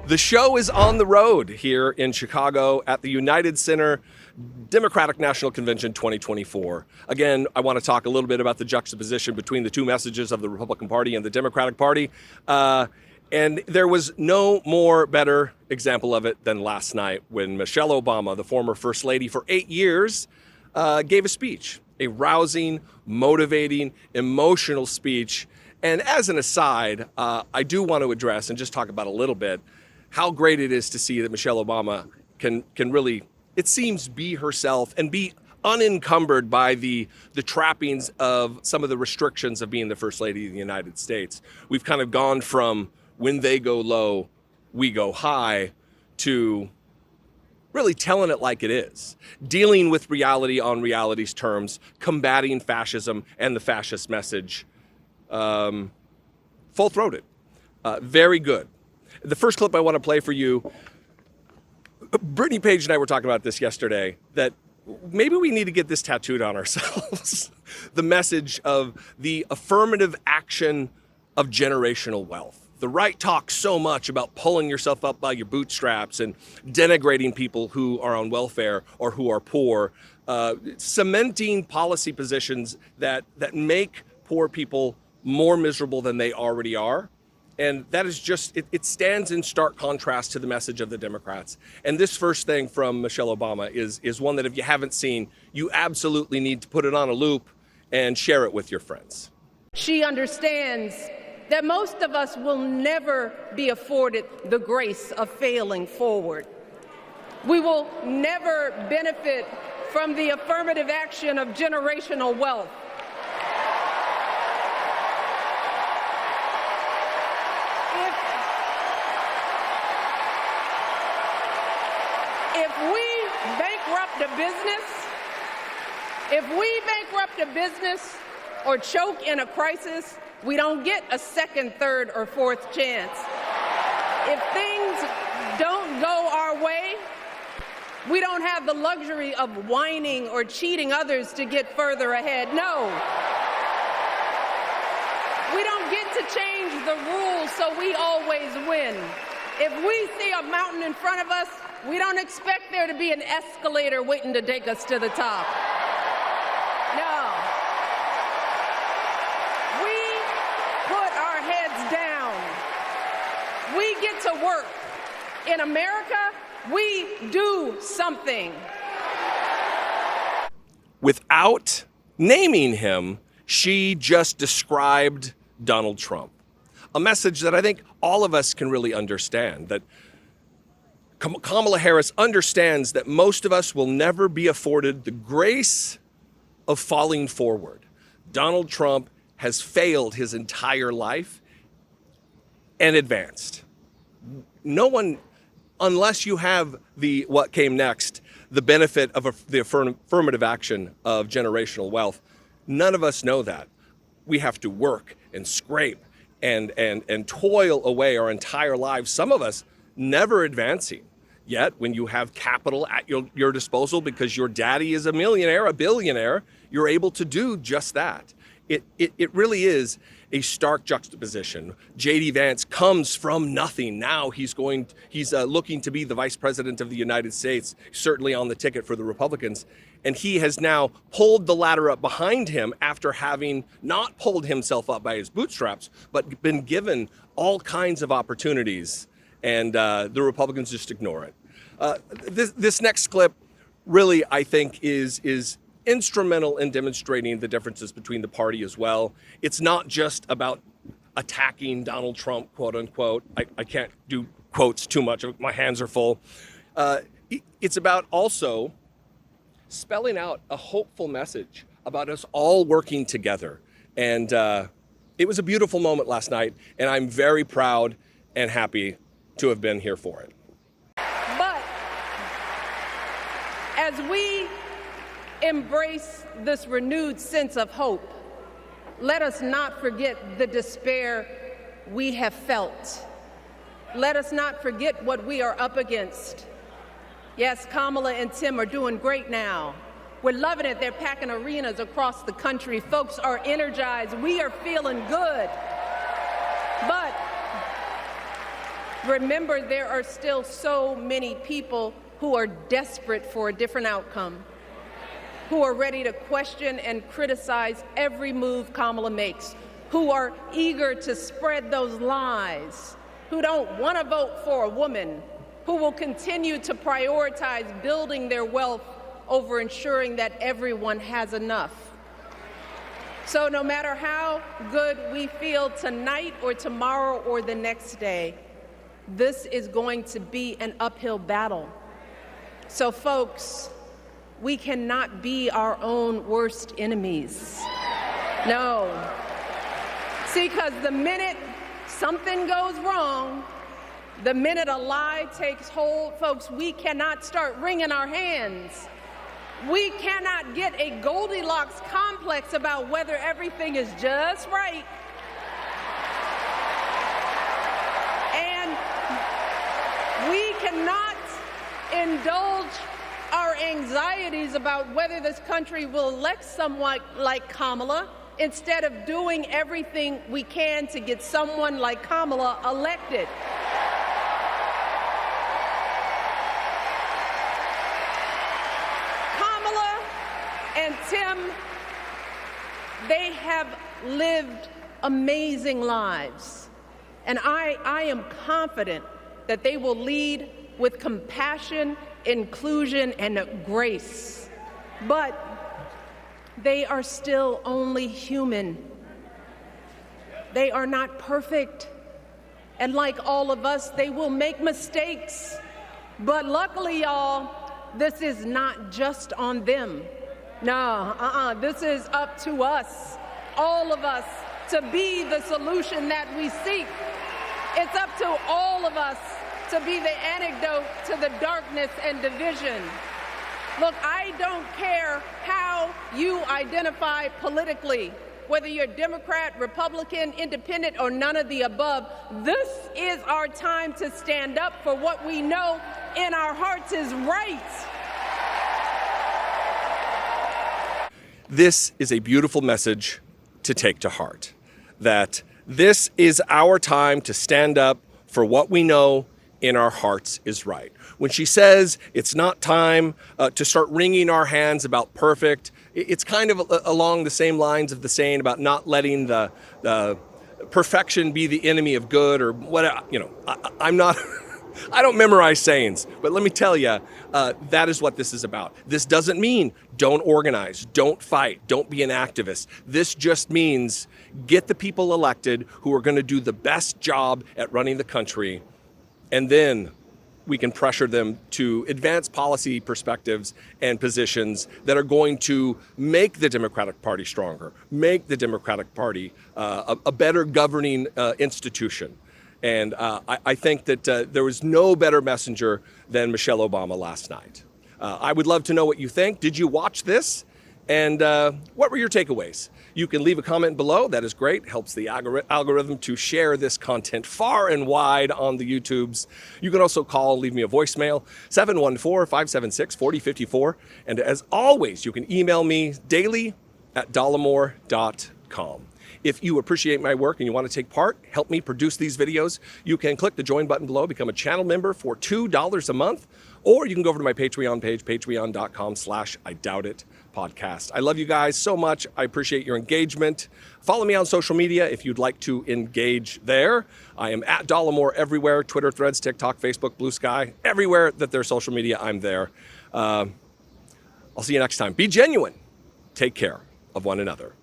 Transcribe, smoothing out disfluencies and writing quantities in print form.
The show is on the road here in Chicago at the United Center Democratic National Convention 2024. Again, I want to talk a little bit about the juxtaposition between the two messages of the Republican Party and the Democratic Party. And there was no more better example of it than last night when Michelle Obama, the former First Lady for 8 years, gave a speech, a rousing, motivating, emotional speech. And as an aside, I do want to address and just talk about a little bit how great it is to see that Michelle Obama can really, it seems, be herself and be unencumbered by the trappings of some of the restrictions of being the First Lady of the United States. We've kind of gone from when they go low, we go high, to really telling it like it is, dealing with reality on reality's terms, combating fascism and the fascist message, full-throated. Very good. The first clip I want to play for you, Brittany Page and I were talking about this yesterday, that maybe we need to get this tattooed on ourselves. The message of the affirmative action of generational wealth. The right talks so much about pulling yourself up by your bootstraps and denigrating people who are on welfare or who are poor, cementing policy positions that make poor people more miserable than they already are. And that is just, it stands in stark contrast to the message of the Democrats. And this first thing from Michelle Obama is one that if you haven't seen, you absolutely need to put it on a loop and share it with your friends. She understands that most of us will never be afforded the grace of failing forward. We will never benefit from the affirmative action of generational wealth. If we bankrupt a business or choke in a crisis, we don't get a second, third, or fourth chance. If things don't go our way, we don't have the luxury of whining or cheating others to get further ahead. No. We don't get to change the rules so we always win. If we see a mountain in front of us, we don't expect there to be an escalator waiting to take us to the top. No. We put our heads down. We get to work. In America, we do something. Without naming him, she just described Donald Trump. A message that I think all of us can really understand, that Kamala Harris understands that most of us will never be afforded the grace of falling forward. Donald Trump has failed his entire life and advanced. No one, unless you have what came next, the benefit of the affirmative action of generational wealth, none of us know that. We have to work and scrape and toil away our entire lives, some of us never advancing. Yet, when you have capital at your disposal because your daddy is a millionaire, a billionaire, you're able to do just that. It really is a stark juxtaposition. J.D. Vance comes from nothing. Now he's looking to be the vice president of the United States, certainly on the ticket for the Republicans. And he has now pulled the ladder up behind him after having not pulled himself up by his bootstraps, but been given all kinds of opportunities. And the Republicans just ignore it. This next clip really, I think, is instrumental in demonstrating the differences between the party as well. It's not just about attacking Donald Trump, quote unquote. I can't do quotes too much. My hands are full. It's about also spelling out a hopeful message about us all working together. And it was a beautiful moment last night, and I'm very proud and happy to have been here for it. But as we embrace this renewed sense of hope, let us not forget the despair we have felt. Let us not forget what we are up against. Yes, Kamala and Tim are doing great now. We're loving it. They're packing arenas across the country. Folks are energized. We are feeling good. But Remember, there are still so many people who are desperate for a different outcome, who are ready to question and criticize every move Kamala makes, who are eager to spread those lies, who don't want to vote for a woman, who will continue to prioritize building their wealth over ensuring that everyone has enough. So no matter how good we feel tonight or tomorrow or the next day, this is going to be an uphill battle. So folks, we cannot be our own worst enemies. No. See, because the minute something goes wrong, the minute a lie takes hold, folks, we cannot start wringing our hands. We cannot get a Goldilocks complex about whether everything is just right. And we cannot indulge our anxieties about whether this country will elect someone like Kamala instead of doing everything we can to get someone like Kamala elected. Kamala and Tim, they have lived amazing lives, and I am confident that they will lead with compassion, inclusion, and grace. But they are still only human. They are not perfect. And like all of us, they will make mistakes. But luckily, y'all, this is not just on them. No, this is up to us, all of us, to be the solution that we seek. It's up to all of us to be the antidote to the darkness and division. Look, I don't care how you identify politically, whether you're Democrat, Republican, Independent, or none of the above. This is our time to stand up for what we know in our hearts is right. This is a beautiful message to take to heart, that this is our time to stand up for what we know in our hearts is right. When she says it's not time to start wringing our hands about perfect, it's kind of along the same lines of the saying about not letting the perfection be the enemy of good, or what, you know, I'm not, I don't memorize sayings, but let me tell you, that is what this is about. This doesn't mean don't organize, don't fight, don't be an activist. This just means get the people elected who are going to do the best job at running the country, and then we can pressure them to advance policy perspectives and positions that are going to make the Democratic Party stronger, make the Democratic Party a better governing institution. And I think that there was no better messenger than Michelle Obama last night. I would love to know what you think. Did you watch this? And what were your takeaways? You can leave a comment below. That is great. Helps the algorithm to share this content far and wide on the YouTubes. You can also call, leave me a voicemail, 714-576-4054. And as always, you can email me daily at dollemore.com. If you appreciate my work and you want to take part, help me produce these videos, you can click the join button below, become a channel member for $2 a month, or you can go over to my Patreon page, patreon.com/IDoubtIt podcast. I love you guys so much. I appreciate your engagement. Follow me on social media if you'd like to engage there. I am at Dollemore everywhere, Twitter, Threads, TikTok, Facebook, Blue Sky, everywhere that there's social media, I'm there. I'll see you next time. Be genuine. Take care of one another.